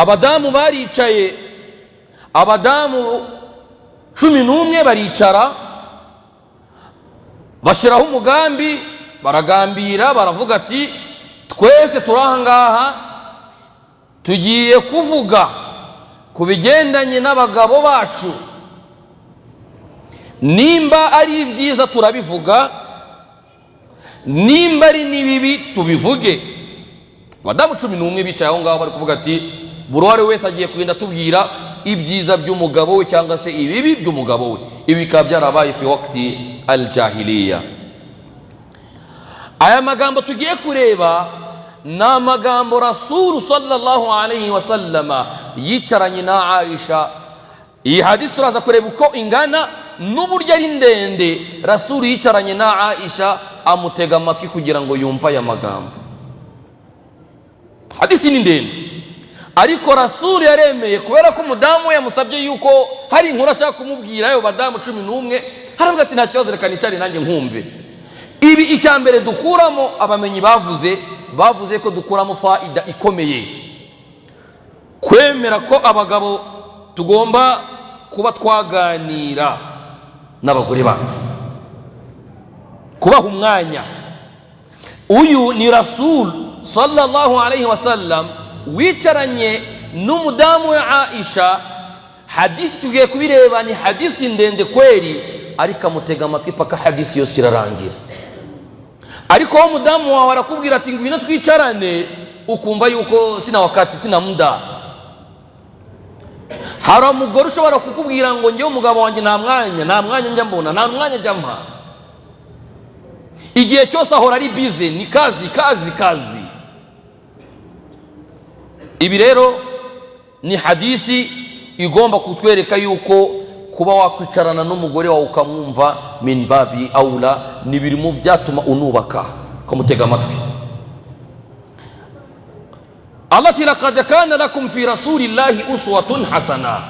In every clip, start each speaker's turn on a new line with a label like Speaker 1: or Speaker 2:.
Speaker 1: abadamu baricaye, abadamu 11 baricara bashiraho umugambi, baragambira, baravuga ati twese turahangaha tugiye kuvuga ku bigendanye n'abagabo bacu, nimba ari ibyiza turabivuga, nimba ari nibibi tubivuge. Abadamu 11 bicaye aho ngaho bari kuvuga ati buri wese agiye kugenda tubwira ibyiza by'umugabo we cyangwa se ibibi by'umugabo we. Ibi bikaba byarabaye fi waqti al-jahiliya. Aya magambo tugiye kureba ni amagambo Rasul sallallahu alayhi wa sallama yicaranye na Aisha. Iyi hadisi turaza kureba uko ingana n'uburyo ari ndende. Rasul yicaranye na Aisha amutega amatwi kugira ngo yumve aya magambo. Hadisi ni ndende, ariko Rasul yaremeye kubera ko umudamu yamusabye yuko hari inkuru ashaka kumubwira ayo badamu 11. Haravuga ati nta kibazo, reka nicare nanjye nkumve. Ibi icyambere dukuramo, abamenyi bavuze ko dukuramo faida ikomeye, kwemera ko abagabo tugomba kuba twaganira n'abagore bacu, kubaha umwanya. Uyu ni Rasul sallallahu alayhi wa sallam wicaranye n'umudamu wa Aisha. Hadisi tugiye kubireba ni hadisi ndende kweli, ariko amutega amatwi paka hadisi yose irarangira. Ariko wa mudamu wawe arakubwira ati ngwino twicarane, ukumva yuko sina wakati, sina muda. Hari umugore ushobora kukubwira ngo njye umugabo wanjye nta mwanya njya mbona, nta mwanya njya mpa, igihe cyose ahora ari busy, ni kazi. Ibi rero ni hadisi igomba kutwereka yuko kuba wakwicarana n'umugore wawe ukamwumva min babi aula ni birimo byatuma unubaka kumutega amatwi. Allah ati laqad kana lakum fi rasulillahi uswatun hasana.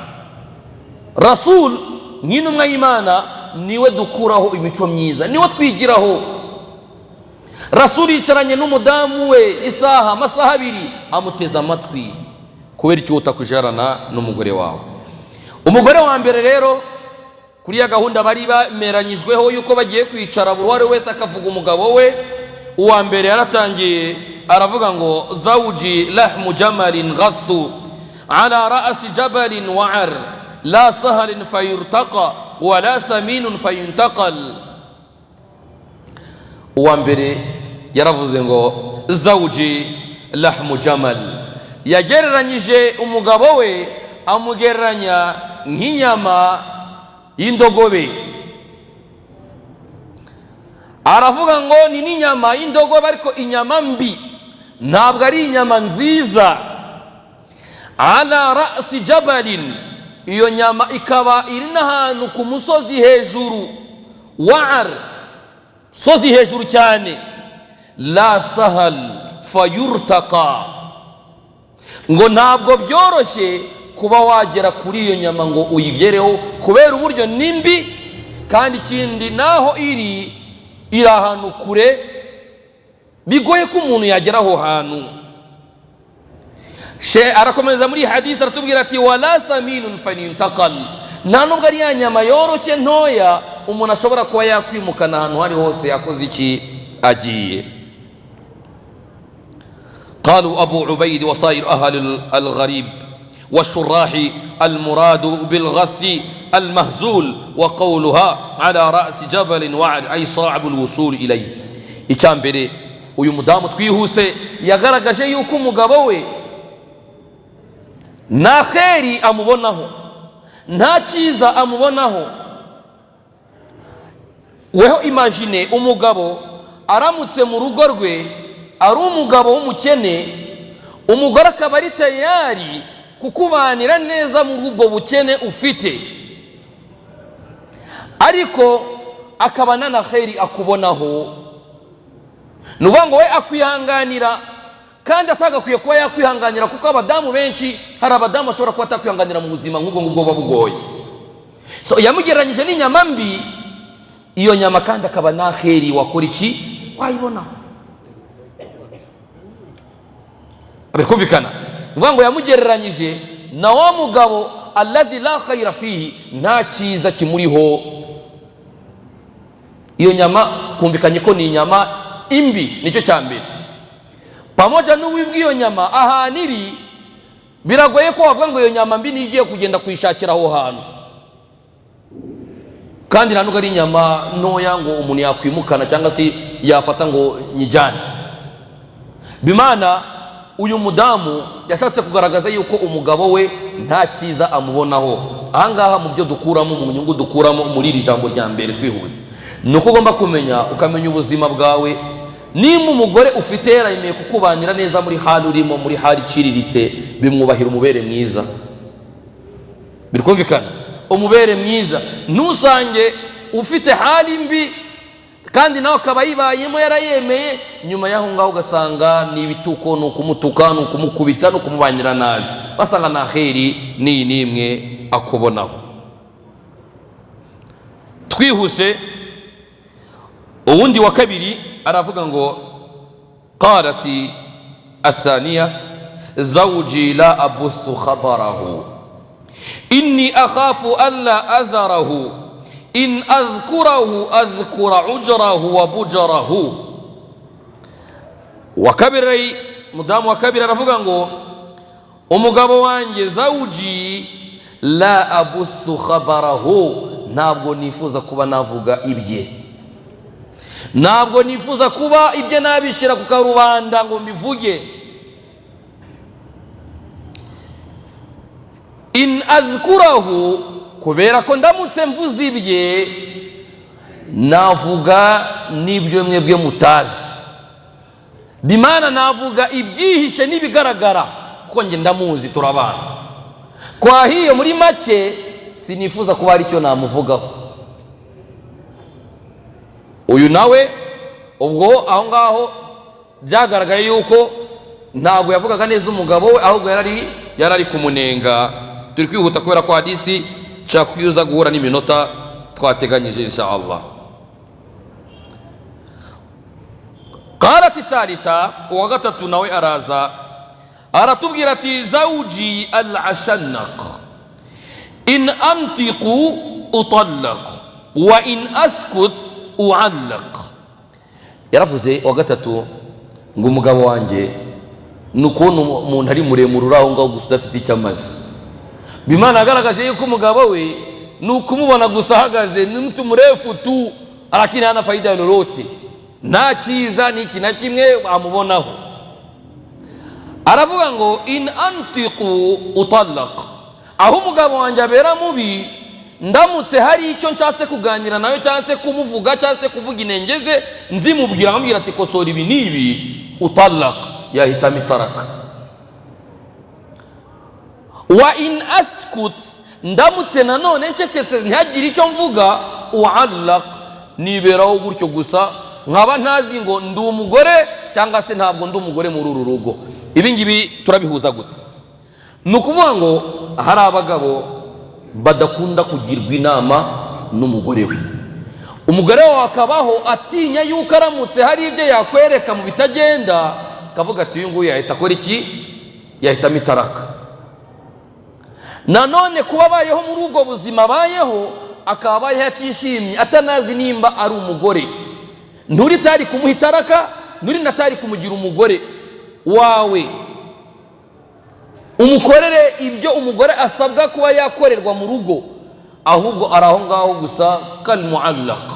Speaker 1: Rasul nk'intumwa y'Imana niwe dukuraho imico myiza, niwe twigiraho. Rasul yicaranye n'umudamu we isaha, amasaha 2, amuteza amatwi kubera icyo utakwicarana n'umugore wawe. Umugore wa mbere rero kuri ya gahunda bari bameranyijweho yuko bagiye kwicara buri wese akavuga umugabo we. Uwa mbere yaratangiye aravuga ngo zawji lahmu jamalin ghathu ala ra'si jabalin wa'ar la sahalin fayurtaqa wa la saminun fayuntaqal. Uwa mbere yaravuze ngo zawji lahmu jamal, yagereranyije umugabo we amugereranya nk'inyama y'indogobe. Aravuga ngo ni n'inyama y'indogobe, ariko inyama mbi, ntabwo ari inyama nziza. Ala ra'si jabalin, iyo nyama ikaba iri n'ahantu ku musozi hejuru, wa'ar, sozi hejuru cyane, la sahal fayurtaqa, ngo ntabwo byoroshye kuba wagera kuri iyo nyama ngo uyigereho kubera uburyo nimbi, kandi ikindi naho iri ahantu kure, bigoye ko umuntu yagera aho hantu. Arakomeza muri hadisi aratubwira ati wala saminun fayuntaqal, nta nubwo ari ya nyama yoroshye ntoya umuntu ashobora kuba yakwimukana ahantu hari hose yakoze iki agiye. قالوا أبو عبيد وصائر أهل الغريب والشراح المراد بالغث المهزول وقولها على رأس جبل وعر أي صعب الوصول إليه. إكامبري uyu mudamu twihuse yagaragaje yuko umugabo we nta kheri amubonaho, nta cyiza amubonaho. Weho imagine umugabo aramutse mu rugo rwe ari umugabo w'umukene, umugore akaba ari tayari kukubanira neza muri ubwo bukene ufite, ariko akaba nta kheri akubonaho. Nuvuga ngo we akwihanganira kandi atagakwiye kuba yakwihanganira, kuko abadamu benshi, hari abadamu bashobora kuba atakwihanganira mu buzima nk'ubwo ngubwo babugoye. So yamugereranyije n'inyama mbi, iyo nyama kandi akaba nta kheri wakora iki wayibonaho. Abikumvikana? uvuga ngo yamugereranyije na wa mugabo alladhi la khayra fihi, nta cyiza kimuriho. Iyo nyama kumvikanye ko ni inyama imbi, nicyo cya mbere. Pamoja n'uwibwiyo nyama ahantu iri, biragoye ko wavuga ngo iyo nyama mbi nigiye kugenda kuyishakira aho hantu, kandi nta nubwo ari inyama ntoya ngo umuntu yakwimukana cyangwa se yafata ngo nyijyane. Bimana uyu mudamu yashatse kugaragaza yuko umugabo we nta cyiza amubonaho. Ahangaha mu byo dukuramo, mu nyungu dukuramo muri iri jambo rya mbere twihuse, ni uko ugomba kumenya, ukamenya ubuzima bwawe. Niba umugore ufite yaremeye kukubanira neza muri hali urimo, muri hali iciriritse, bimwubahira umubere mwiza. Birikumvikana? Umubere mwiza. Ntusange ufite hali mbi kandi nawe akaba yibayemo yarayemeye, nyuma y'aho ngaho ugasanga ni ibituko, ni ukumutuka, ni ukumukubita, ni ukumubanira nabi, basanga nta kheri n'iyi n'imwe akubonaho. Twihuse, uwundi wa kabiri aravuga ngo qalati athaniya zawji la abuthu khabarahu inni akhafu alla adharahu in adhkurahu adhkura ujrahu wa bujarahu. Wa kabiri, mudamu wa kabiri aravuga ngo umugabo wanjye zawji la abuthu khabarahu, ntabwo nifuza kuba navuga ibye, ntabwo nifuza kuba ibye nabishyira ku karubanda ngo mbivuge. In adhkurahu, kubera ko ndamutse mvuze ibye navuga n'ibyo mwebwe mutazi. Bimana navuga ibyihishe n'ibigaragara, kuko njye ndamuzi, turabana. Kwa hiyo muri make sinifuza kuba ari cyo namuvugaho. Uyu nawe ubwo aho ngaho byagaragaye yuko ntabwo yavugaga neza umugabo we, ahubwo yarari kumunenga. Turi kwihuta kubera ko hadisi nshaka kuyuza guhura n'iminota twateganyije insha Allah. Qarati thalitha, uwa gatatu nawe araza aratubwira ati zawji al-ashannaq in antiqu utallaq wa in askut uallaq. Yaravuze uwa gatatu ngo umugabo wanjye ni ukuntu umuntu ari muremure uri aho ngaho gusa udafite icyo amaze. Bimana agaragaje yuko umugabo we ni ukumubona gusa ahagaze, ni mtu mrefu tu, lakini hana faida lolote, nta cyiza n'iki na kimwe amubonaho. Aravuga ngo in antiqu utallaq, aho umugabo wanjye abera mubi, ndamutse hari icyo nshatse kuganira nawe cyangwa se kumuvuga cyangwa se kuvuga inengeze, nzimubwira nkamubwira ati kosora ibi n'ibi, utallaq, yahitamo itaraka. Wa in askut, ndamutse nanone ncecetse ntihagire icyo mvuga, uallaq, niberaho gutyo gusa, nkaba ntazi ngo ndi umugore cyangwa se ntabwo ndi umugore muri uru rugo. Ibi ngibi turabihuza gute? Ni ukuvuga ngo hari abagabo badakunda kugirwa inama n'umugore we. Umugore wawe akabaho atinya yuko aramutse hari ibyo yakwereka mu bitagenda, akavuga ati uyu nguyu yahita akora iki? Yahitamo itaraka. Nanone kuba abayeho muri ubwo buzima abayeho, akaba abayeho atishimye, atanazi nimba ari umugore, nturi tari kumuha itaraka, nturi natari kumugira umugore wawe. Umukorere ibyo umugore asabwa kuba yakorerwa mu rugo, ahubwo ari aho ngaho gusa kal muallaq.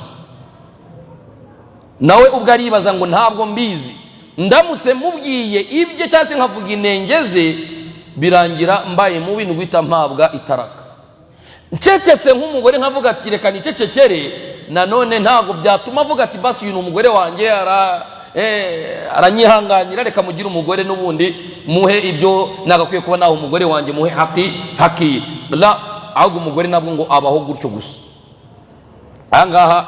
Speaker 1: Nawe ubwo aribaza ngo ntabwo mbizi, ndamutse mubwiye ibyo cyangwa se nkavuga inengeze, birangira mbaye mubi n'uguhita mpabwa itaraka. Ncecetse nk'umugore nkavuga ati reka nicecekere, nanone ntabwo byatuma avuga ati basi uyu ni umugore wanjye aranyihanganira, reka mugire umugore n'ubundi muhe ibyo nagakwiye kuba naho umugore wanjye muhe haki la. Ahubwo umugore nabwo ngo abaho gutyo gusa. Ahangaha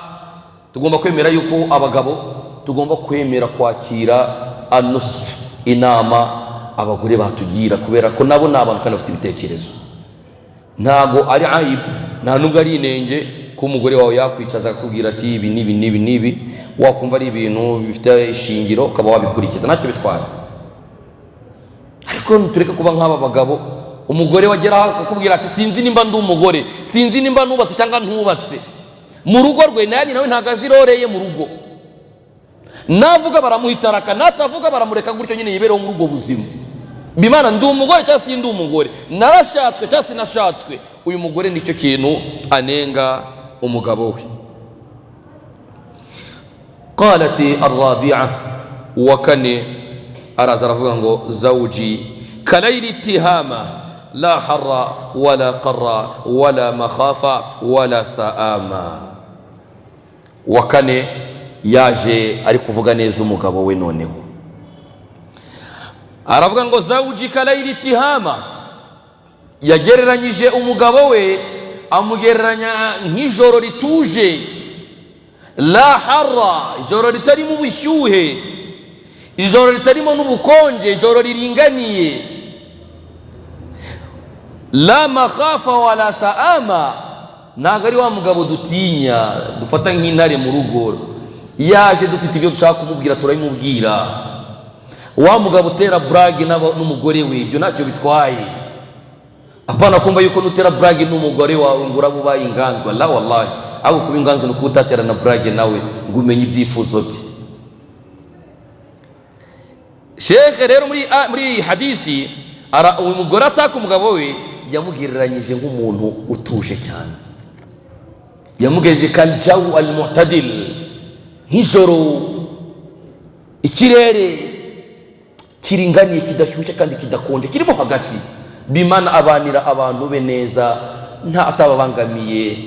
Speaker 1: tugomba kwemera yuko abagabo tugomba kwemera kwakira anusu, inama abagore batugira, kubera ko nabo ni abantu kandi bafite ibitekerezo. Ntago ari aibu, nta nubwo ari inenge ko umugore wawe yakwicaza akakubwira ati ibi n'ibi n'ibi n'ibi, wakumva ari ibintu bifite ishingiro ukaba wabikurikiza, ntacyo bitwara. ariko tureke kuba nk'aba bagabo umugore wagera akakubwira ati sinzi nimba ndi umugore, sinzi nimba nubatse cyangwa ntubatse. Mu rugo rwe nawe ntago aziroreye mu rugo, navuga baramuhitaraka, natavuga baramureka gutyo nyine yibereho muri ubwo buzima. Bimana ndi umugore cyangwa si ndi umugore, narashatswe cyangwa sinashatswe. Uyu mugore nicyo kintu anenga umugabo we. Qalati arrabi'a, wa kane araza aravuga ngo zawji kalayli tihama la harra wala qarra wala makhafa wala saama. Wa kane yaje ari kuvuga neza umugabo we. Noneho aravuga ngo zawji kalayli tihama, yagereranyije umugabo we amugereranya nk'ijoro rituje. La harra, ijoro ritarimo ubushyuhe, ijoro ritarimo n'ubukonje, ijoro riringaniye. La makhafa wala saama, ntabwo ari wa mugabo dutinya dufata nk'intare mu rugo, yaje dufite ibyo dushaka kumubwira turabimubwira. Wa mugabo utera brage n'umugore we, ibyo ntacyo bitwaye. Apana kumva yuko nutera brage n'umugore wawe ngo urabubaye inganzwa. La wallahi, aho kuba inganzwa nuko utatera na brage nawe ngo umenye ibyifuzo bye. Sheikh rero muri hadisi uyu mugore ataka umugabo we yamugereranyije nk'umuntu utuje cyane, yamugejeje kaljawu almu'tadil, nk'ijoro ikirere kiringaniye kidashyushye kandi kidakonje, kirimo hagati. Bimana abanira abantu be neza, nta atababangamiye,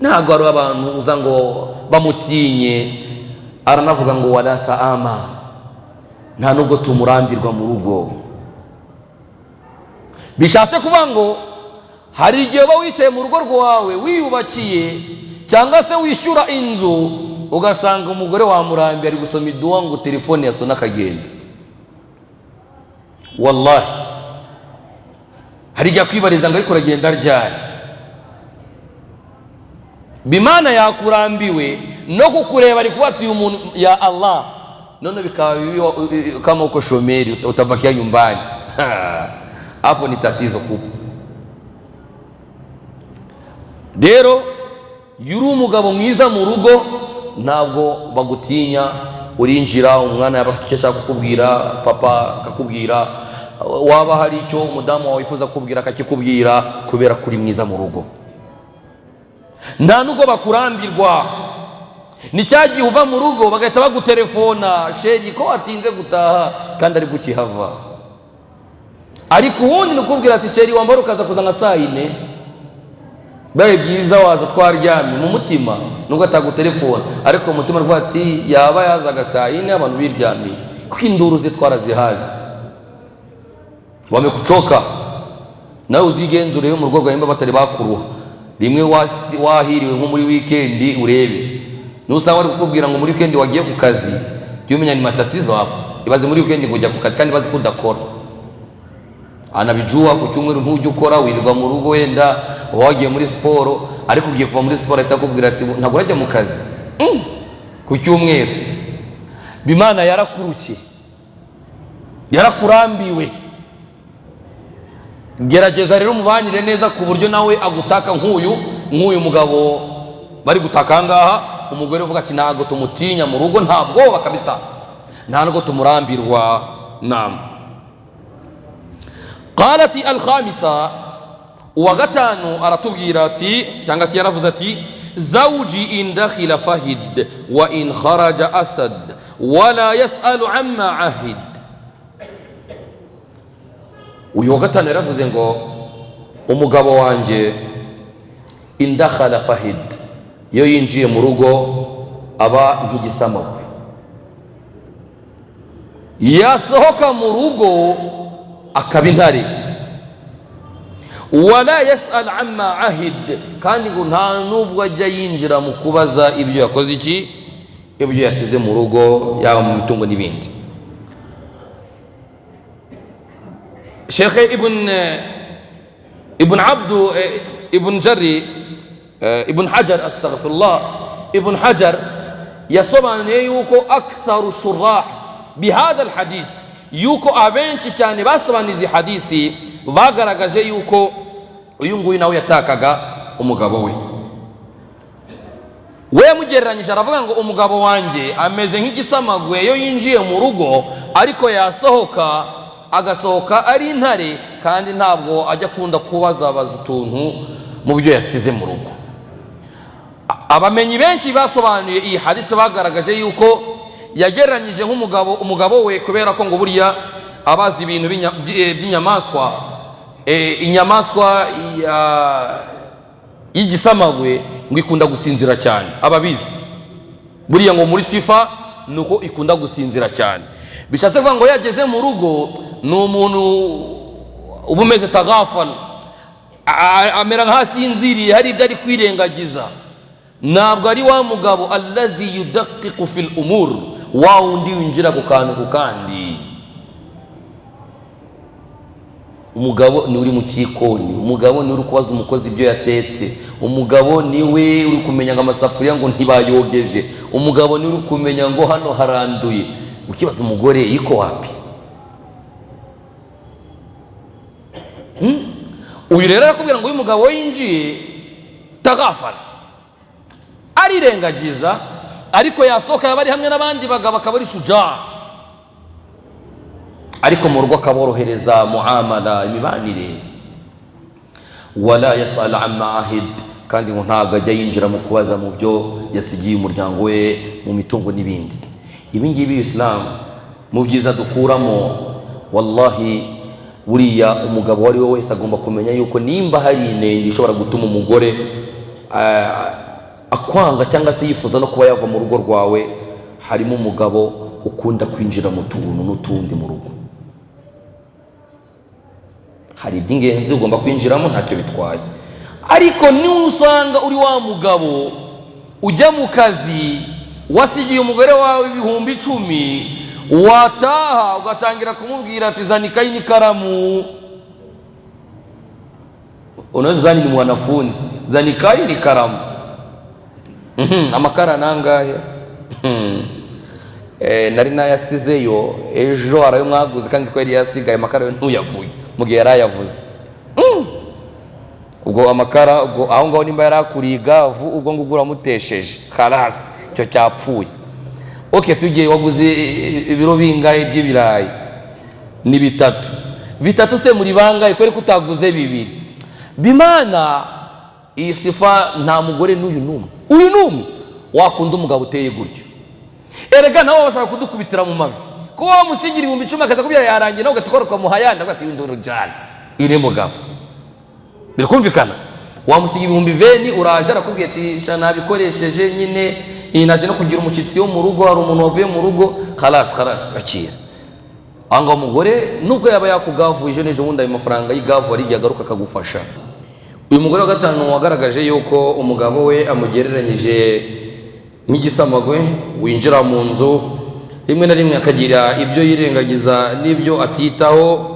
Speaker 1: ntago ari abantu uza ngo bamutinye. Aranavuga ngo wala saama, nta nubwo tumurambirwa mu rugo. Bishatse kuvuga ngo hari igihe uba wicaye mu rugo rwawe wiyubakiye cyangwa se wishyura inzu, ugasanga umugore wamurambiye ari gusoma iduwa ngo telefone yasona akagenda. Wallahi hari igihe akwibariza ngo ariko uragenda ryari. Bimana yakurambiwe no kukureba ari kuba ati umuntu ya Allah, none bikawa kama uko shomeri utabakia nyumbani. Hapo ni tatizo kubwa. Rero yuri umugabo mwiza mu rugo, ntabwo bagutinya. Urinjira, umwana yaba afite icyo ashaka kukubwira, papa akakubwira, waba hari icyo umudamu wawe wifuza kukubwira akakikubwira, kubera kuri mwiza mu rugo. Nta nubwo bakurambirwa. Ni cyagiye uva mu rugo bagahita bagutelefona, sheri ko watinze gutaha kandi ari gukihava. Ariko ubundi nikubwira ati sheri wambara ukaza kuza nka saa 4, baye byiza waza twaryamye. Mu mutima nubwo atagutelefona, ariko mu mutima rwa ati yaba yazaga saa 4 abantu biryamiye, kuko induru ze twarazihazi. Wamekuchoka nawe uzigenzure mu rugo rwawe batari bakuruha. Rimwe wahiriwe nko muri weekend urebe, nusaba ari kukubwira ngo muri weekend wagiye ku kazi, byumenya ni matatizo hapo. Ibaze muri weekend kujya ku kazi kandi bazi ko udakora. Anabijua ku cyumweru ntujye ukora, wirirwa mu rugo, wenda wagiye muri siporo, ariko ugiye kuva muri siporo itakubwira ati ntabwo urajya mu kazi ku cyumweru. Bimana yarakurushye, yarakurambiwe. Gerageza rero umubanire neza ku buryo nawe agutaka nk'uyu mugabo bari gutaka ngaha. Umugore uvuga ati ntago tumutinya mu rugo, nta bwoba kabisa, nta nubwo tumurambirwa. Naam. Qalati al-khamisa, uwa gatanu aratubwira ati, cyangwa se yaravuze ati zawji in dakhila fahid wa in kharaja asad wala yas'alu amma ahid. Uyu wa gatanu yaravuze ngo umugabo wanjye indakhala fahid, iyo yinjiye mu rugo aba nk'igisamagwe, yasohoka mu rugo akaba intare. Wala yas'al amma ahid, kandi ngo nta nubwo ajya yinjira mu kubaza ibyo yakoze iki, ibyo yasize mu rugo, yaba mu mitungo n'ibindi. Sheikh ibn Abdu ibn Jarri ibn Hajar, astaghfirullah, ibn Hajar yasobanuye yuko aktharu shurah bihadha alhadith, yuko abenshi cyane basobanuye hadisi bagaragaje yuko uyu nguyu nawe yatakaga umugabo we yamugereranyije aravuga ngo umugabo wanjye ameze nk'igisamagwe iyo yinjiye mu rugo ariko yasohoka agasohoka ari intare kandi ntabwo ajya akunda kubazabaza utuntu mu byo yasize mu rugo. Abamenyi benshi basobanuye iyi hadisi bagaragaje yuko yagereranyije umugabo we kubera ko ngo burya abazi ibintu by'inyamaswa, inyamaswa y'igisamagwe ngo ikunda gusinzira cyane, ababizi buriya ngo muri sifa nuko ikunda gusinzira cyane. Bishatse kuvuga ngo yageze mu rugo ni umuntu uba umeze tagafal, amera nk'asinziriye, hari ibyo ari kwirengagiza. Ntabwo ari wa mugabo alladhi yudaqiqu fil umur, wa wundi winjira ku kantu ku kandi. Umugabo ni uri mu cyikoni, umugabo ni uri kubaza umukozi ibyo yatetse, umugabo ni we uri kumenya ngo amasafuriya ngo ntibayogeje, umugabo ni uri kumenya ngo hano haranduye. Ukibaza umugore yiko wapi? Uyu rero arakubwira ngo uyu mugabo yinjiye tagafara, arirengagiza, ariko yasohoka yaba ari hamwe n'abandi bagabo akaba ari shujaa, ariko mu rugo akaborohereza muamala, imibanire. Wala yasal amma ahid, kandi ngo ntabwo ajya yinjira mu kubaza mu byo yasigiye umuryango we, mu mitungo n'ibindi. Ibi ngibi Islam mu byiza dukuramo, wallahi buriya umugabo wari we wese agomba kumenya yuko nimba hari inenge ishobora gutuma umugore akwanga cyangwa se yifuza no kuba yava mu rugo rwawe, harimo umugabo ukunda kwinjira mu tuntu n'utundi mu rugo. Hari iby'ingenzi ugomba kwinjiramo ntacyo bitwaye, ariko usanga uri wa mugabo ujya mu kazi wasigiye umugore wawe 10,000, wataha ugatangira kumubwira ati zana ikayi n'ikaramu. Unazani ni mwanafunzi, zana ikayi n'ikaramu. Amakara nangahe? Nari nayasizeyo ejo, harayo mwaguze kandi ko yari yasigaye amakara yo ntuyavuye mugihe yarayavuze. Ubwo amakara ubwo aho ngaho nimba yarakuriye gavu, ubwo ngo uramutesheje khalas, cyo cyapfuye. Okay, tugiye waguze ibiro bingahe by'ibirayi? Ni 3 se muri bangahe kwere kutaguze 2? Bimana iyi sifa nta mugore n'uyu numwe wakunda umugabo uteye gutyo. Erega nawe bashaka kudukubitira mu mavi ko wamusigira 10,000 akazakubira yarangiye nawe ugatikoroka muhayanda ugati winduru jana. Ire mugabo birakumvikana, wamusigira 20,000 uraje arakubwiye ati shana bikoresheje nyine inaje no kugira umucitsi wo mu rugo, hari umuntu wavuye mu rugo, khalas akira. Anga umugore nubwo yaba yakugavuje nejo wundi ayo mafaranga y'igavu ari yagaruka akagufasha. Uyu mugore wa gatanu wagaragaje yuko umugabo we amugereranyije nk'igisamagwe winjira mu nzu, rimwe na rimwe akagira ibyo yirengagiza n'ibyo atitaho.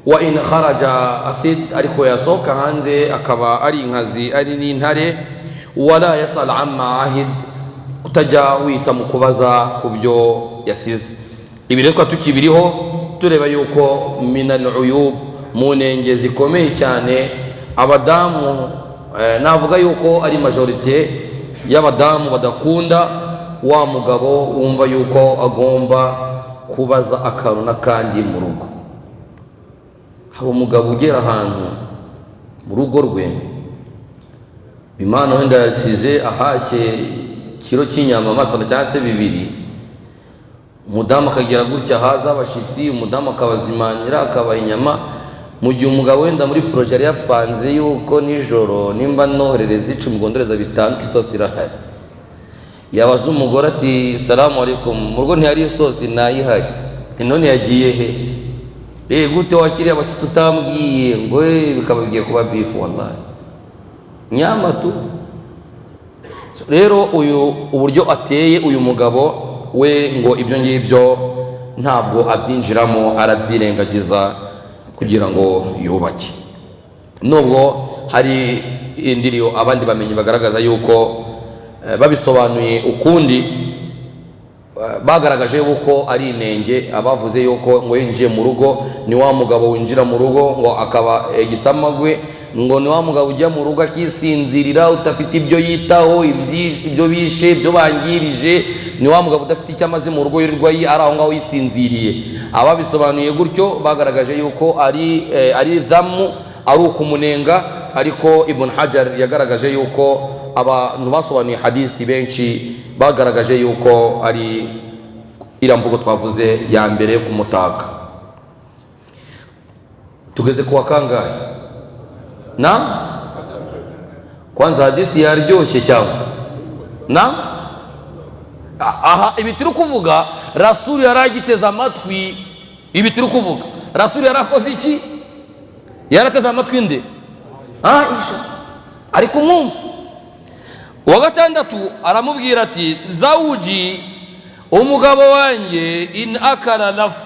Speaker 1: Wa in kharaja asid, ariko yasohoka hanze akaba ari inkazi, ari n'intare. Wala yasal amma ahid, utajya wita mu kubaza ku byo yasize. Ibi rero tukibiriho tureba yuko minal uyub, mu nenge zikomeye cyane abadamu, navuga yuko ari majorite y'abadamu badakunda wa mugabo wumva yuko agomba kubaza akantu n'akandi mu rugo. Hari umugabo ugera ahantu mu rugo rwe, Imana wenda yasize ahashye kiro cy'inyama matana cyangwa se 2, umudamu akagera gutya haza abashitsi, umudamu akabazimanira akabaha inyama, mu gihe umugabo wenda muri projet yari yapanze yuko nijoro nimba noherereza 10 gondoreza 5 isosi irahari. Yabaza umugore ati salamu alaikum, mu rugo ntihari isosi? Nayihari. None yagiye he? Gute wakiriye abashitsi utambwiye? Ngo bikaba bigiye kuba beef wallahi, nyama tu. Rero uyu uburyo ateye uyu mugabo we, ngo ibyo ngibyo ntabwo abyinjiramo, arabyirengagiza kugira ngo yubake. Nubwo hari indiriyo abandi bamenyi bagaragaza yuko babisobanuye ukundi, bagaragaje yuko ari inenge abavuze yuko ngo yinjiye mu rugo ni wa mugabo winjira mu rugo ngo akaba igisamagwe, ngo ni wa mugabo ujya mu rugo akisinzirira udafite ibyo yitaho, ibyo bishe, ibyo bangirije, ni wa mugabo udafite icyo amaze mu rugo yirirwa ari aho ngaho yisinziriye. Ababisobanuye gutyo bagaragaje yuko ari dhamu, ari ukumunenga, ariko Ibn Hajar yagaragaje yuko abantu basobanuye hadisi benshi bagaragaje yuko ari iriya mvugo twavuze ya mbere kumutaka. Tugeze kuwa kangahe? Na kwanza hadisi yaryoshye cyangwa na aha, ibi turi kuvuga Rasuli yaragiteze amatwi. Ibi turi kuvuga Rasuli yarakoze iki? Yarateze amatwi nde? Aisha ari kumwumva. Uwa gatandatu aramubwira ati zawuji, umugabo wanjye, in akala laf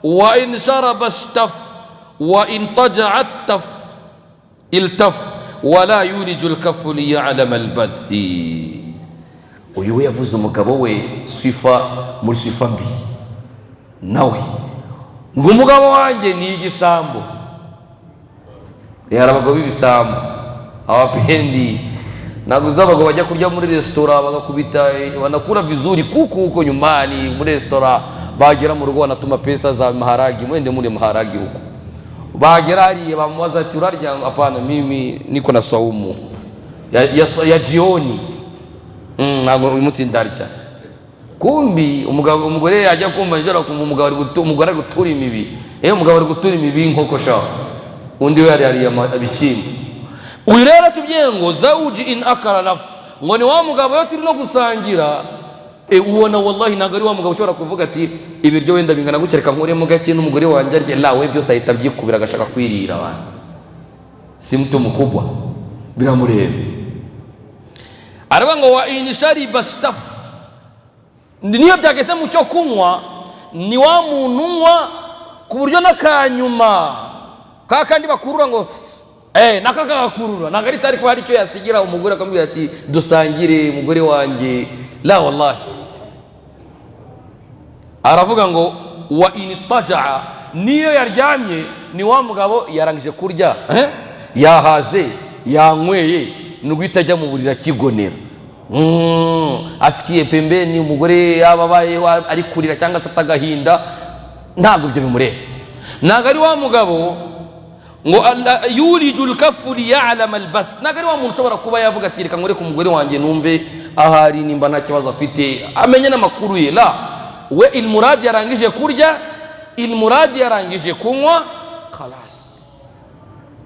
Speaker 1: wa in sharaba shtaf wa in taja'at taf iltaf wala yuliju lkafu liya'lama albathi. Uyu we yavuze umugabo we sifa muri sifa mbi, nawe ngo umugabo wanjye ni igisambo. Yari abagabo b'ibisambo, abapendi. Naguza abagabo bajya kurya muri resitora bagakubita, wanakula vizuri kuko nyumbani muri resitora, bagera mu rugo wanatuma pesa za maharagi, mwende muri maharagi huko. Bagera hariya bamubaza ati urarya? Hapana, mimi niko na saumu ya jioni, uyu munsi ndarya. Kumbi umugore yajya kumva njora kumva umugore ari gutura imibi, umugabo ari gutura imibi nkoko sha, undi we yari abishimye. Uyu rero tubwiye ngo zawuji in akala laf, ngo ni wa mugabo yo turi no gusangira, ubona wallahi ntabwo ari wa mugabo ushobora kuvuga ati ibiryo wenda bingana gutya reka nkuremo gake n'umugore wanjye arye, la we byose ahita byikubira agashaka kwirira abantu. Si mtu mkubwa, biramureba. Aravuga ngo wa in shariba shtaf, niyo byageze mu cyo kunywa, ni wa muntu unywa ku buryo n'akanyuma kakandi bakurura ngo nakagakurura, ntabwo ari tari kuba hari icyo yasigira umugore akamubwira ati dusangire umugore wanjye, la wallahi. Aravuga ngo wa in taja'a, niyo yaryamye, ni wa mugabo yarangije kurya, yahaze, yanyweye, nuguhita ajya mu burira kigonera, asikiye pembeni umugore yababaye ari kurira cyangwa se afite agahinda, ntabwo ibyo bimureba. Ntabwo ari wa mugabo ngo yuliju lkafu liya'lama albath, ntabwo ari wa muntu ushobora kuba yavuga ati reka nkore ku mugore wanjye numve ahari nimba nta kibazo afite, amenye n'amakuru ye. La, we ilmuradi yarangije kurya, ilmuradi yarangije kunywa, khalas.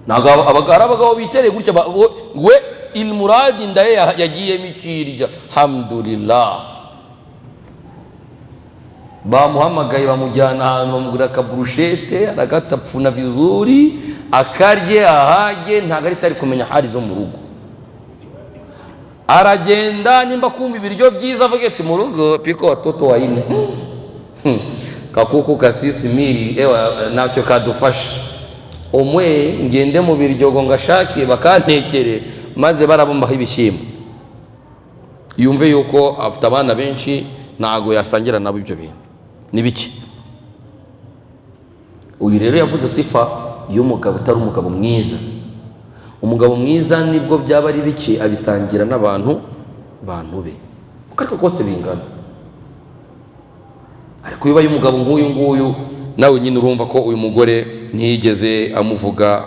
Speaker 1: Ntabwo abagabo bitereye gutya, we ilmuradi ndaye yagiyemo ikirya, alhamdulillah. Bamuhamagaye bamujyana ahantu bamugura akaburushete, aragatapfuna vizuri, akarye ahage, ntabwo ari tari kumenya hari zo mu rugo. Aragenda, nimba kumva ibiryo byiza avuga ati mu rugo piko watoto waine kakuku kasisi miri nacyo kadufasha, umwe ngende mu biryogo ngashake bakantekere, maze barabumbaho ibishyimbo, yumve yuko afite abana benshi, ntabwo yasangira nabo ibyo bintu ni biki. Uyu rero yavuze sifa y'umugabo utari umugabo mwiza. Umugabo mwiza nibwo byaba ari bike abisangira n'abantu be, uko ariko kose bingana. Ariko iyo ubaye umugabo nk'uyu nguyu, nawe nyine urumva ko uyu mugore ntiyigeze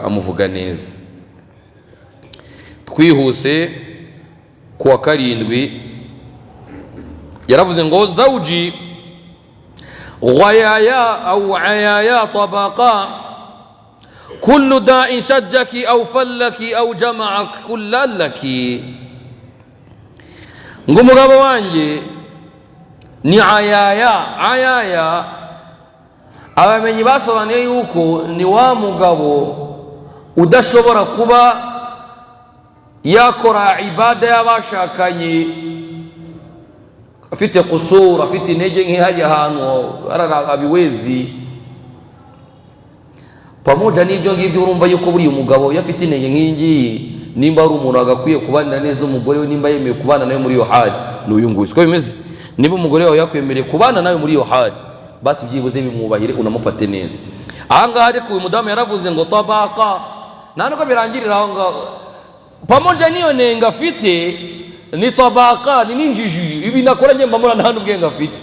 Speaker 1: amuvuga neza. Twihuse kuwa karindwi yaravuze ngo zawuji ghayaya au ayaya tabaqa kullu da'in shajjaki au fallaki au jama'ak kullallaki, ngo umugabo wanjye ni ayaya. Abamenyi basobanuye yuko ni wa mugabo udashobora kuba yakora ibada y'abashakanye, afite kusura, afite intege nk'ihari ahantu abiwezi. Pamoja n'ibyo ngibyo urumva yuko buri umugabo yafite intege nk'ingiyi, nimba ari umuntu agakwiye kubanira neza umugore we, nimba yemeye kubana nawe muri iyo hali, n'uyu nguyu siko bimeze. niba umugore wawe yakwemereye kubana nawe muri iyo hali, basi byibuze bimwubahire, unamufate neza. Ahangaha ariko uyu mudamu yaravuze ngo tabaka, nta nuko birangirira aho ngaho. Pamoja niyo nenga afite ni tabaka, ni ninjiji, ibi nakora njye mbamura nta n'ubwenge afite.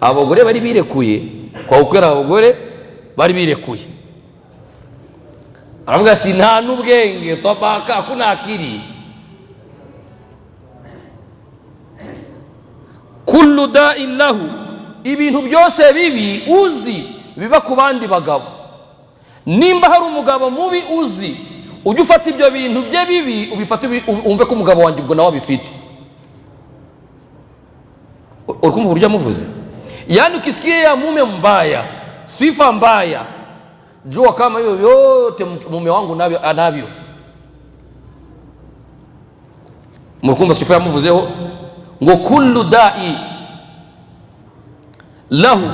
Speaker 1: Abagore bari birekuye, kwa ukwera abagore bari birekuye. Aravuga ati nta n'ubwenge, tabaka hakuna akili. Kullu da'in lahu, ibintu byose bibi uzi biba ku bandi bagabo. Nimba hari umugabo mubi uzi, ujye ufata ibyo bintu bye bibi ubifate, umve ko umugabo wanjye ubwo nawe abifite. Urikumva uburyo amuvuze? Yani ukisikia ya mume mbaya, sifa mbaya, jua kama hiyo yote mume wangu nabyo anavyo. Murikumva sifa yamuvuzeho ngo kullu da'i lahu,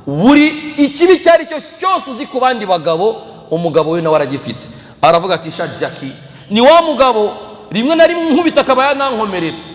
Speaker 1: buri ikibi cyari cyo cyose uzi ku bandi bagabo, umugabo we nawe aragifite. Aravuga ati shajjaki, ni wa mugabo rimwe na rimwe nkubita akaba yanankomeretse,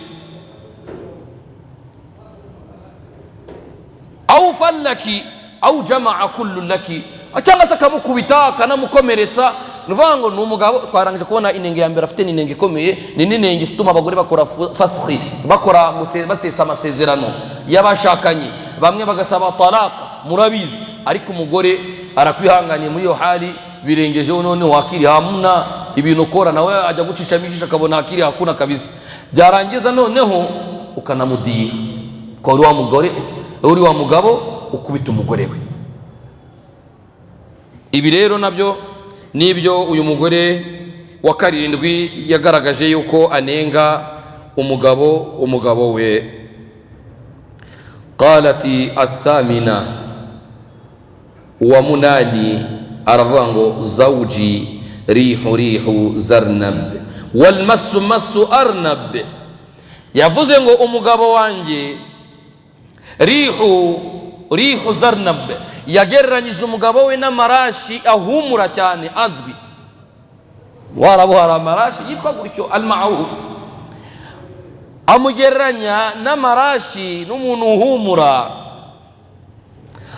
Speaker 1: au fallaki au jamaa kullu laki, cyangwa se akamukubita akanamukomeretsa. Nuvuga ngo ni umugabo twarangije kubona inenge ya mbere afite, ni inenge ikomeye, ni n'inenge ituma abagore bakora fashi, bakora basesa amasezerano y'abashakanye, bamwe bagasaba talaka, murabizi. Ariko umugore arakwihanganiye muri iyo hali, birengejeho none wakiri hamuna ibintu ukora, nawe ajya gucisha mishisha akabona hakiri hakuna kabisa. Byarangiza noneho ukanamudiha ko uri wa mugore, uri wa mugabo ukubita umugore we. Ibi rero nabyo nibyo uyu mugore wa karindwi yagaragaje yuko anenga umugabo we. Qalati athamina, wa munani aravuga ngo zawji rihu zarnab wal massu arnab. Yavuze ngo umugabo wanjye rihu zarnab, yagereranyije umugabo we n'amarashi ahumura cyane azwi. Warabuhara amarashi yitwa gutyo al-ma'ruf, amugereranya n'amarashi n'umuntu uhumura.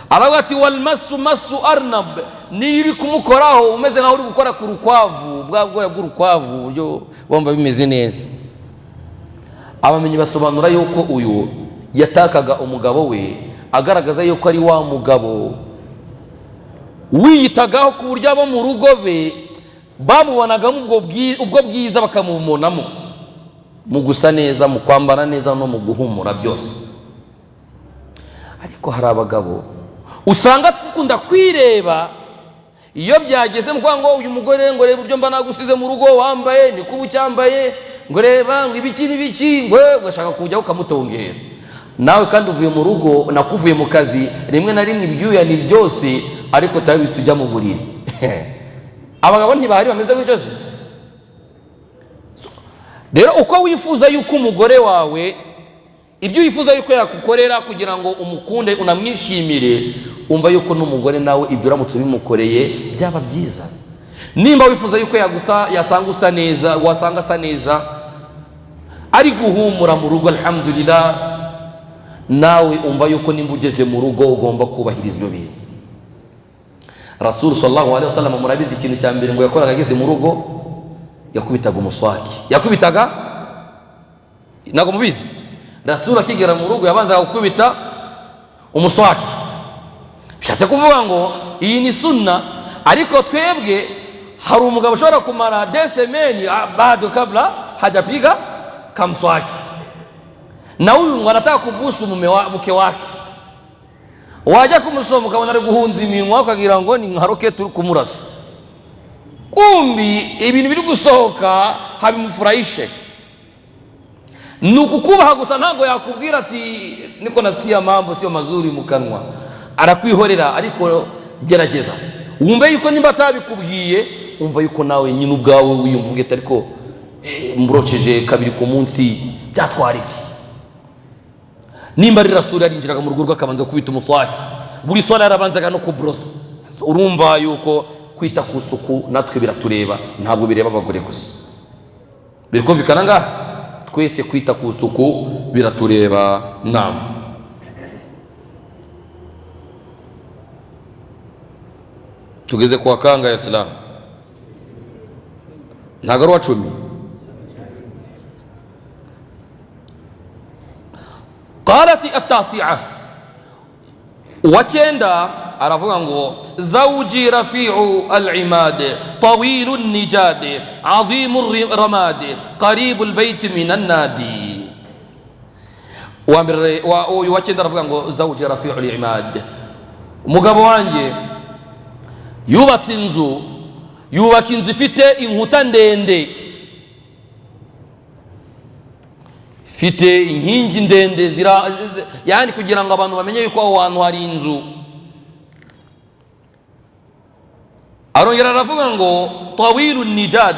Speaker 1: Aravuga ati wal massu arnab, niri kumukoraho umeze nkaho uri gukora ku rukwavu, bwa bwoya bw'urukwavu buryo bumva bimeze neza. Abamenyi basobanura yuko uyu yatakaga umugabo we, agaragaza yuko ari wa mugabo wiyitagaho ku buryo abo mu rugo be bamubonagamo ubwo bwiza, bakamubonamo mu gusa neza, mu kwambara neza no mu guhumura byose. Ariko hari abagabo usanga tukunda kwireba iyo byageze mu ngo uyu mugore ngo reba uburyo mba nagusize mu rugo wambaye ni kubu cyambaye, ngo reba ngo ibiki n'ibiki, ngo ugashaka kujya ukamutongera. Nawe kandi uvuye mu rugo, nakuvuye mu kazi, rimwe na rimwe ibyuya ni byose, ariko tabise ujya mu buriri. Abagabo ntibahari bameze gutyo se. Rero uko wifuza yuko umugore wawe, ibyo wifuza yuko yakukorera kugira ngo umukunde unamwishimire, umva yuko n'umugore nawe ibyo uramutse bimukoreye byaba byiza. Nimba wifuza yuko yasanga usa neza, wasanga asa neza, ari guhumura mu rugo, alhamdulillah, nawe umva yuko nimba ugeze mu rugo ugomba kubahiriza ibyo bintu. Rasul sallallahu alaihi wasallam murabizi ikintu cya mbere ngo yakoraga ageze mu rugo, yakubitaga umuswaki. Yakubitaga, ntabwo mubizi? Rasul akigera mu rugo yabanzaga gukubita umuswaki. Bishatse kuvuga ngo iyi ni sunna, ariko twebwe hari umugabo ushobora kumara desemeni bado kabla hajapiga kamswaki, na huyu ngo anataka kubusu mke wake. Wajya kumusoma ukabona ari guhunza iminwa, ukagira ngo ni nka roketi turi kumurasa, kumbi ibintu biri gusohoka habimufurahishe. Nukukubaha gusa, ntabwo yakubwira ati niko nasikia mambo sio mazuri mu kanwa, arakwihorera. Ariko gerageza wumve yuko nimba atabikubwiye, umva yuko nawe nyine ubwawe wiyumvuge ariko mburoceje kabiri ku munsi byatwara iki. Nimba ari Rasul yarinjiraga mu rugo rw'akabanza kubita umuswaki, buri swala yarabanzaga no kubrosa, urumva yuko kwita ku suku natwe biratureba, ntabwo bireba abagore gusa. Birikumvikana ngaha? twese kwita ku isuku biratureba. Naam. Tugeze kwa kanga ya Islam, ntago ari wa 10. قالت التاسعة وكندا عرفوا زوجي رفيع العماد طويل النجاد عظيم الرماد قريب البيت من النادي. وكندا عرفوا زوجي رفيع العماد umugabo wanjye yubatse inzu, yubaka inzu ifite inkuta ndende, fite inkingi ndende yani kugira ngo abantu bamenye yuko aho hantu hari inzu. Arongera aravuga ngo tawilu nijad,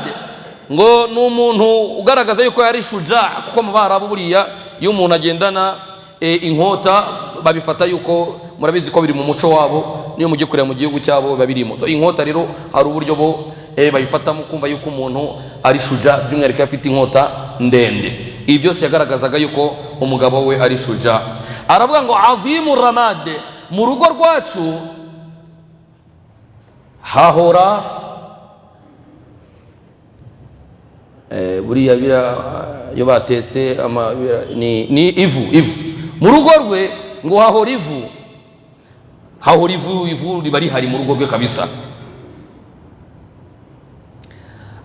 Speaker 1: ngo ni umuntu ugaragaza yuko yari shuja, kuko mu Barabu buriya iyo umuntu agendana inkota babifata yuko, murabizi ko biri mu muco wabo, niyo mujye kureba mu gihugu cyabo babirimo. So inkota rero hari uburyo bo bayifatamo kumva yuko umuntu ari shuja, by'umwihariko afite inkota ndende. Ibi byose yagaragazaga yuko umugabo we ari shuja. Aravuga ngo azimu ramade, mu rugo rwacu hahora buriya iyo batetse ni ivu. Mu rugo rwe ngo hahora ivu riba rihari mu rugo rwe kabisa.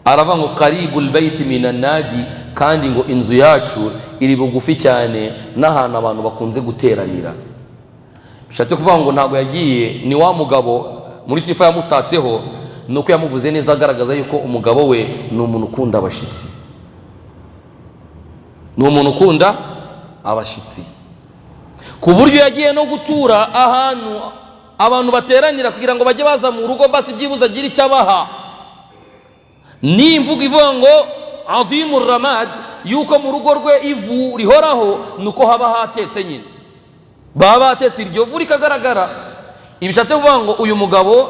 Speaker 1: Aravuga ngo qaribul baiti minan nadi, kandi ngo inzu yacu iri bugufi cyane n'ahantu abantu bakunze guteranira. Bishatse kuvuga ngo ntabwo yagiye ni wa mugabo muri sifa yamutatseho, nuko yamuvuze neza agaragaza yuko umugabo we ni umuntu ukunda abashitsi, ku buryo yagiye no gutura ahantu abantu bateranira kugira ngo bajye baza mu rugo basi byibuze agira icyo abaha. Ni imvugo ivuga ngo azimu ramad, yuko mu rugo rwe ivu rihoraho, nuko haba hatetse nyine, baba batetse iryo vu rikagaragara. Ibishatse kuvuga ngo uyu mugabo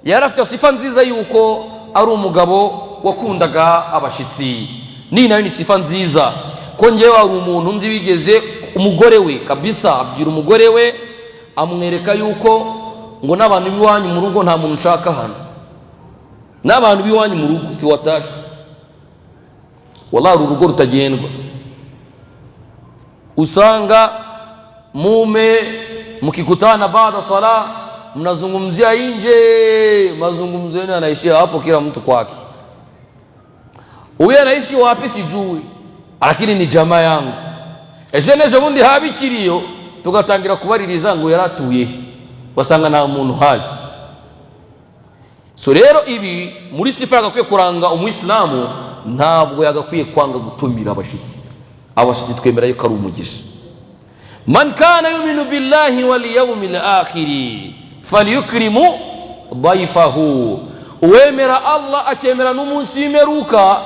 Speaker 1: yari afite sifa nziza yuko ari umugabo wakundaga abashitsi. Ni nayo ni sifa nziza, ko ngewe hari umuntu nzi wigeze umugore we kabisa abwira umugore we, amwereka yuko ngo n'abantu b'iwanyu mu rugo nta muntu nshaka hano, n'abantu b'iwanyu mu rugo si wataki, wallahi urugo rutagendwa. Usanga mume mkikutana baada sala mnazungumzia nje, mazungumzo yenu yanaishia hapo, kila mtu kwake. Uye anaishi wapi sijui, lakini ni jamaa yangu. Ejo bundi habikiriyo tugatangira kubaririza ngo yaratuye, wasanga nta muntu hazi. So rero ibi muri sifa yagakwiye kuranga umuyisilamu, ntabwo yagakwiye kwanga gutumira abashitsi. Abashitsi twemera yuko ari umugisha. Man kana yuminu billahi wal yawmil akhir falyukrimu dayfahu, uwemera Allah akemera n'umunsi w'imperuka,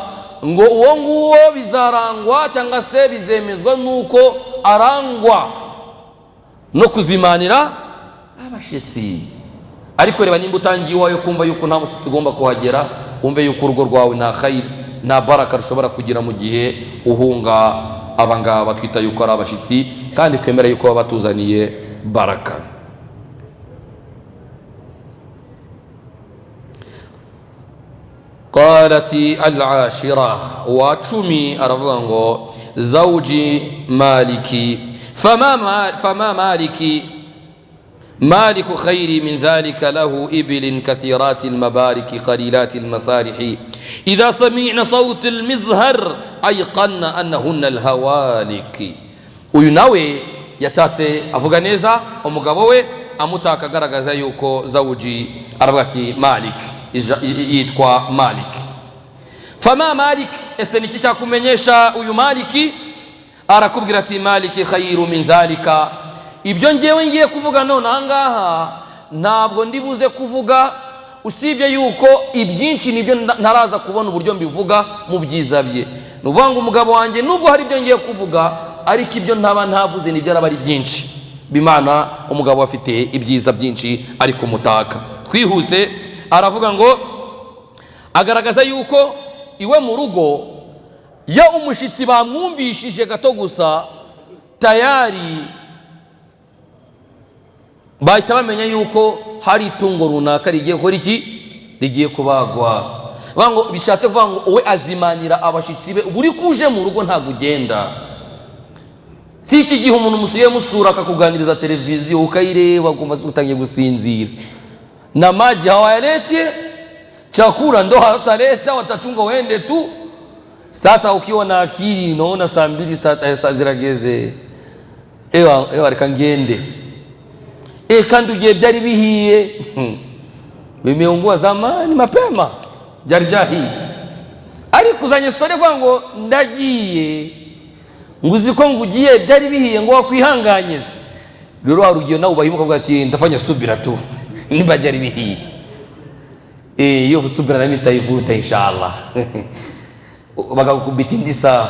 Speaker 1: ngo uwo nguwo bizarangwa cyangwa se bizemezwa nuko arangwa no kuzimanira abashitsi. Ariko reba nimba utangiye iwawe kumva yuko nta mushyitsi ugomba kuhagera, umve yuko urugo rwawe nta khayr nta baraka rushobora kugira mu gihe uhunga abangaba twita yuko ari abashitsi, kandi twemera yuko baba batuzaniye baraka. قالت العاشرة واتشمي أرفضانغو زوجي مالكي فما مالك خير من ذلك، له إبل كثيرات المبارك قليلات المصارح، إذا سمعن صوت المزهر أيقن أنهن الهوالك. ويناوي يتاتي أفغانيزا ومغابوي أموتاك غرغزا يوكو زوجي أربغتي مالك yitwa Malik. Fama Malik, ese niki cyakumenyesha uyu Maliki? Arakubwira ati Maliki khairu min dhalika, ibyo ngewe ngiye kuvuga none ahangaha ntabwo ndibuze kuvuga, usibye yuko ibyinshi nibyo ntaraza kubona uburyo mbivuga mu byiza bye. Nuvuga ngo umugabo wanjye nubwo hari ibyo ngiye kuvuga, ariko ibyo ntaba ntavuze nibyo araba ari byinshi, bimana umugabo afite ibyiza byinshi ariko mutaka. Twihuse, aravuga ngo agaragaza yuko iwe mu rugo ya umushitsi bamwumvishije gato gusa tayari bahita bamenya yuko hari itungo runaka rigiye gukora iki, rigiye kubagwa. Bango bishatse kuvuga ngo uwe azimanira abashitsi be, buri kuje mu rugo ntago ugenda. Si iki gihe umuntu musiye musura akakuganiriza televiziyo ukayireba ukumva utangiye gusinzira. Na maji hawayalete, chakula ndo hataleta, watachunga wende tu. Sasa ukiwa na akili unaona saa 2 saa zirageze, ewa reka ngende. Kandi ugiye byari bihiye bimeungua zamani mapema, byari byahiye. Ariko uzanye story kwa ngo ndagiye nguzi ko ngugiye byari bihiye ngo wakwihanganye. Rero harugiye nawe ubahimuka bwa ati ndafanya subira tu niba byari bihiye. Iyo subira nami tayivuta inshallah. Bagakubita indisa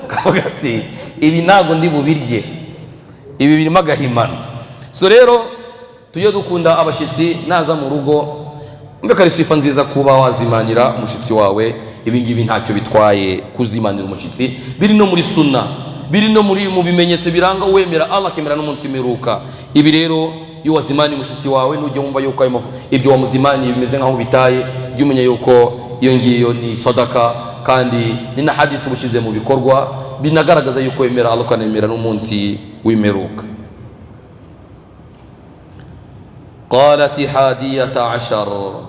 Speaker 1: kavuga ati ibi nago ndi bubirye, ibi birimo agahimano. So rero tujye dukunda abashitsi, naza mu rugo mbeka ari sifa nziza kuba wazimanira umushitsi wawe. Ibi ngibi ntacyo bitwaye kuzimanira umushitsi, biri no muri sunna, biri no muri mu bimenyetso biranga uwemera Allah kemera n'umunsi miruka. Ibi rero iyo wazimani umushitsi wawe nujye wumva yuko ibyo wamuzimani bimeze nkaho bitaye, jya umenya yuko iyo ngiyo ni sadaka, kandi ni na hadisi bushize mu bikorwa binagaragaza yuko wemera Allah kanemera n'umunsi w'imperuka. قالت 11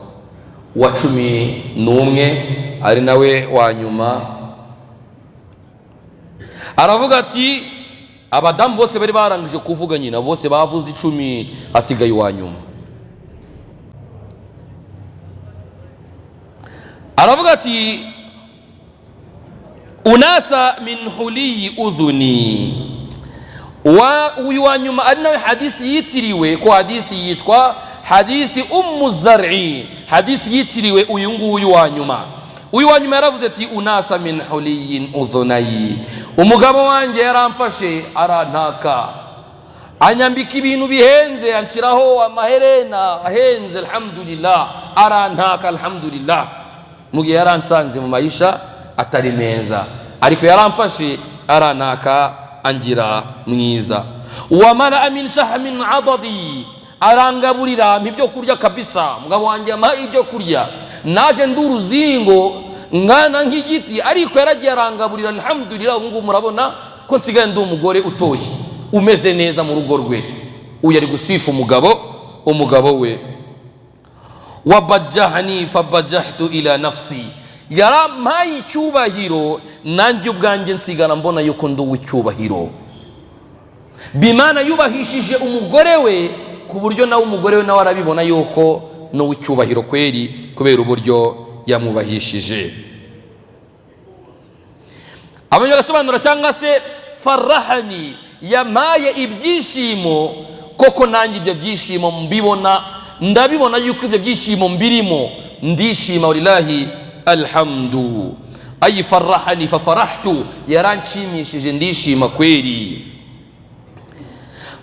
Speaker 1: وعشمي نومه ari nawe wa nyuma aravuga ati abadamu bose bari barangije kuvuga nyina bose bavuze 10, asigaye wa nyuma. Aravuga ati unasa min huli udhuni. Uyu wa nyuma ari nawe hadisi yitiriwe ko hadisi yitwa hadisi Zar'i, hadisi yitiriwe uyu nguyu wa nyuma. Uyu wa nyuma yaravuze ati unasa min huliyin udhunayi, umugabo wanjye yaramfashe arantaka anyambika ibintu bihenze, anshiraho amaherena ahenze, alhamdulillah, arantaka alhamdulillah. Mugihe yaransanze mu maisha atari meza, ariko yaramfashe arantaka angira mwiza. Wa mala min shahmin adadi, arangaburira ibyo kurya kabisa. Mugabo wanjye ama ibyo kurya, naje nduruzingo ngana nk'igiti, ariko yaragiye arangaburira alhamdulillah. Ubu murabona ko nsigaye ndi umugore utoshye umeze neza mu rugo rwe. Uyu ari gusifa umugabo we. Wabajjahani fabajjahtu ila nafsi, yarampaye icyubahiro nanjye ubwanjye nsigara mbona yuko ndi uw'icyubahiro. Bimana yubahishije umugore we ku buryo nawe umugore we nawe arabibona yuko ni uw'icyubahiro kweri, kubera uburyo yamubahishije. Abantu bagasobanura cyangwa se farahani, yamaye ibyishimo koko nanjye ibyo byishimo mbibona, ndabibona yuko ibyo byishimo mbirimo, ndishima walillahi alhamdu. Ay farahani fafarahtu, yaranshimishije ndishima kweri.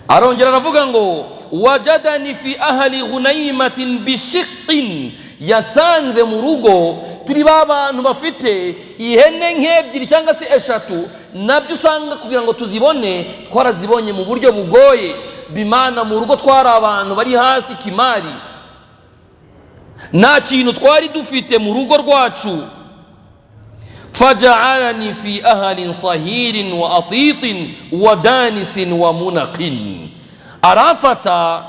Speaker 1: Arongera aravuga ngo wajadani fi ahli ghunaymatin bishiqqin, yatsanze mu rugo turi babantu bafite ihene nk'ebyiri cyangwa se 3, nabyo usanga kugira ngo tuzibone twarazibonye mu buryo bugoye. Bimana mu rugo twari abantu bari hasi kimari, nta kintu twari dufite mu rugo rwacu. Faja'alani fi ahlin sahirin wa atitin wa danisin wa munaqin, arafata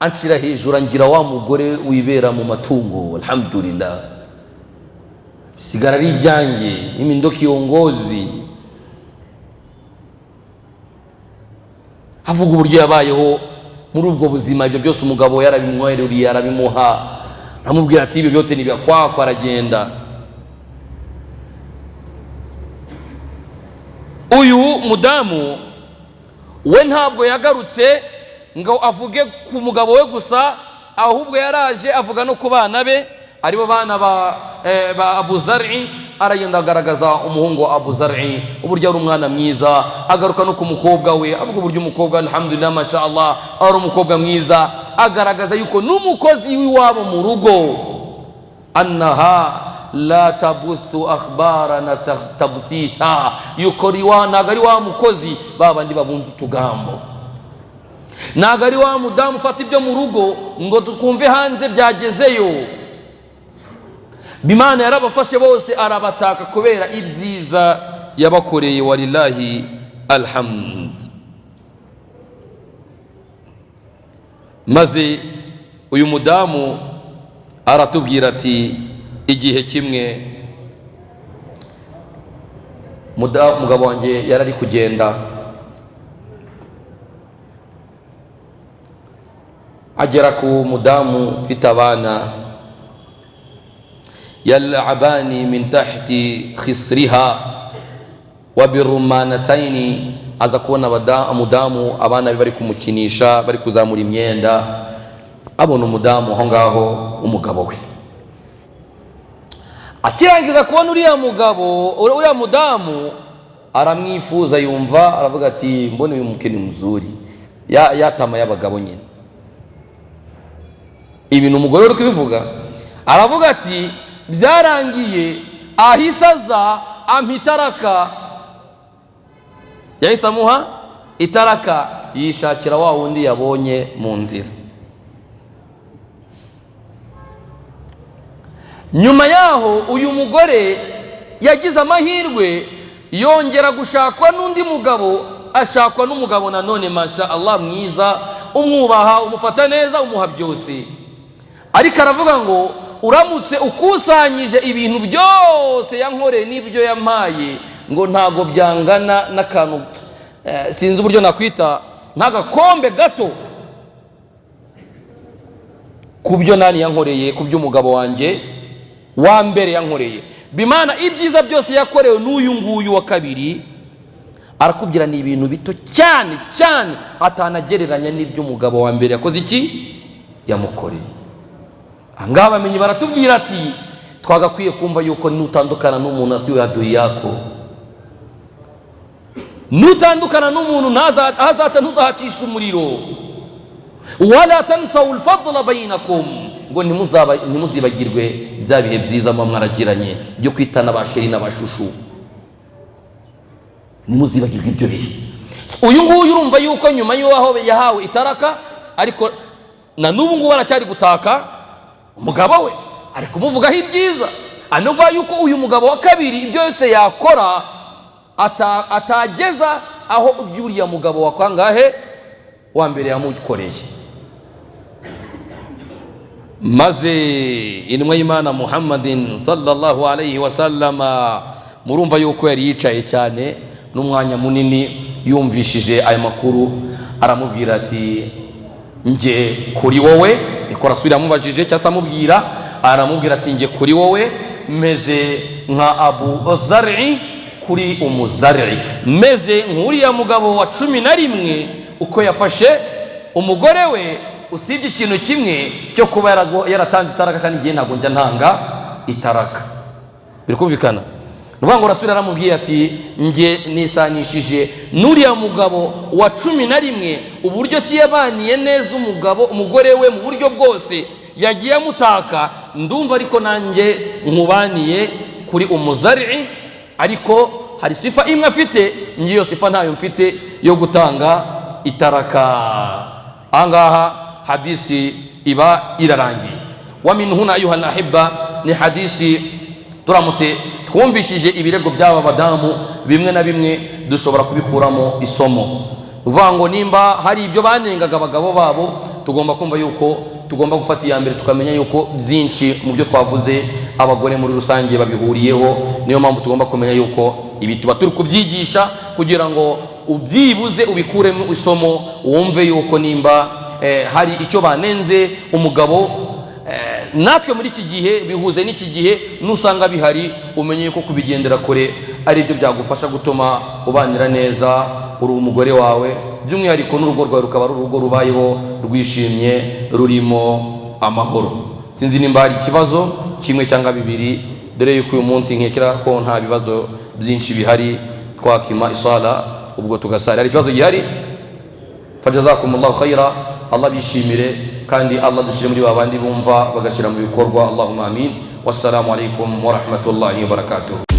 Speaker 1: anshira hejuru angira wa mugore wibera mu matungo. Alhamdulillah, sigara ari ibyanjye, mimi ndo kiongozi. Havuga uburyo yabayeho muri ubwo buzima, ibyo byose umugabo yarabimweruriye arabimuha, amubwira ati ibyo byote ni byakwako, aragenda. Uyu mudamu we ntabwo yagarutse ngo avuge ku mugabo we gusa, ahubwo yaraje avuga no ku bana be, aribo bana ba Abu Zar'i. Aragenda agaragaza umuhungu wa Abu Zar'i uburyo ari umwana mwiza, agaruka no ku mukobwa we avuga uburyo umukobwa alhamdulillah masha Allah ari umukobwa mwiza, agaragaza yuko n'umukozi w'iwabo mu rugo annaha la tabuthu akhbarana tabthitha, yuko ntago ari wa mukozi babandi babunza utugambo, ntago ari wa mudamu ufata ibyo mu rugo ngo tukumve hanze byagezeyo. Bimana yarabafashe bose arabataka kubera ibyiza yabakoreye, walillahi alhamd. Maze uyu mudamu aratubwira ati igihe kimwe mugabo wanjye yarari kugenda, agera ku mudamu ufite abana, yal'abani min tahti khisriha wa birumanataini, aza kubona umudamu abana be bari kumukinisha, bari kuzamura imyenda, abona umudamu aho ngaho umugabo we. Akirangiza kubona uriya mudamu aramwifuza, yumva aravuga ati mbone uyu mukeni mzuri, yatama y'abagabo nyine. Ibintu umugore uri kubivuga, aravuga ati byarangiye ahise aza ampa itaraka, yahise amuha itaraka, yishakira wa wundi yabonye mu nzira. Nyuma yaho uyu mugore yagize amahirwe, yongera gushakwa n'undi mugabo, ashakwa n'umugabo nanone masha Allah mwiza, umwubaha, umufata neza, umuha byose. Ariko aravuga ngo uramutse ukusanyije ibintu byose yankoreye n'ibyo yampaye, ngo ntago byangana n'akantu sinzi uburyo nakwita nk'agakombe gato kubyo nani yankoreye, kubyo umugabo wanjye wa mbere yankoreye. Bimana ibyiza byose yakorewe n'uyu nguyu wa kabiri, arakubwira ni ibintu bito cyane cyane atanagereranya n'ibyo umugabo wa mbere yakoze iki yamukoreye. Angaha bamenye baratubwira ati twagakwiye kumva yuko nutandukana n'umuntu asiwe adui yako, nutandukana n'umuntu ntazaca ntuzahacisha umuriro. Wala tansaw alfadla bainakum, ngo ntimuzibagirwe bya bihe byiza mwaragiranye byo kwitana abasheri n'abashushu, ntimuzibagirwe ibyo bihe. Uyu nguyu urumva yuko nyuma y'aho yahawe itaraka, ariko na n'ubu ngubu aracyari gutaka umugabo we, ari kumuvugaho ibyiza, anuva yuko uyu mugabo wa kabiri ibyo yose yakora atageza aho ubyuriya mugabo wa kangahe wa mbere yamukoreye. Maze intumwa y'Imana Muhammadin sallallahu alayhi wa sallama, murumva yuko yari yicaye cyane n'umwanya munini yumvishije aya makuru, aramubwira ati nje kuri wowe, niko Rasul yamubajije cyangwa amubwira, aramubwira ati nje kuri wowe meze nka Abu Zar'i kuri Umuzar'i, meze nk'uriya mugabo wa 11 uko yafashe umugore we, usibye ikintu kimwe cyo kuba yaratanze itaraka, kandi ngiye ntabwo njya ntanga itaraka. Birikumvikana? Nuvuga ngo Rasul aramubwiye ati nge nisanishije n'uriya mugabo wa 11 uburyo ki yabaniye neza umugore we mu buryo bwose, yagiye amutaka, ndumva ariko nanjye nkubaniye kuri Umuzar'i, ariko hari sifa imwe afite, ngiyo sifa ntayo mfite yo gutanga itaraka. Angaha hadisi iba irarangiye. Wa min huna ayuha alahibba, ni hadisi turamutse twumvishije ibirego by'aba badamu bimwe na bimwe dushobora kubikuramo isomo. Uvuga ngo nimba hari ibyo banengaga abagabo babo, tugomba kumva yuko tugomba gufata iya mbere, tukamenya yuko byinshi mu byo twavuze abagore muri rusange babihuriyeho. Niyo mpamvu tugomba kumenya yuko ibi tuba turi kubyigisha kugira ngo ubyibuze ubikuremo isomo, wumve yuko nimba hari icyo banenze umugabo, natwe muri iki gihe bihuze n'iki gihe nusanga bihari, umenye ko kubigendera kure ari byo byagufasha gutuma ubanira neza uri umugore wawe, by'umwihariko n'urugo rwawe rukaba ari urugo rubayeho rwishimye rurimo amahoro. Sinzi nimba hari ikibazo kimwe cyangwa bibiri, dore yuko uyu munsi nkekera ko nta bibazo byinshi bihari, twakima isala ubwo tugasara. Hari ikibazo gihari? Fajazakumullahu khaira, Allah bishimire kandi Allah dushire muri babandi bumva bagashyira mu bikorwa. Allahumma amin. wassalamu alaikum wa rahmatullahi wa barakatuh.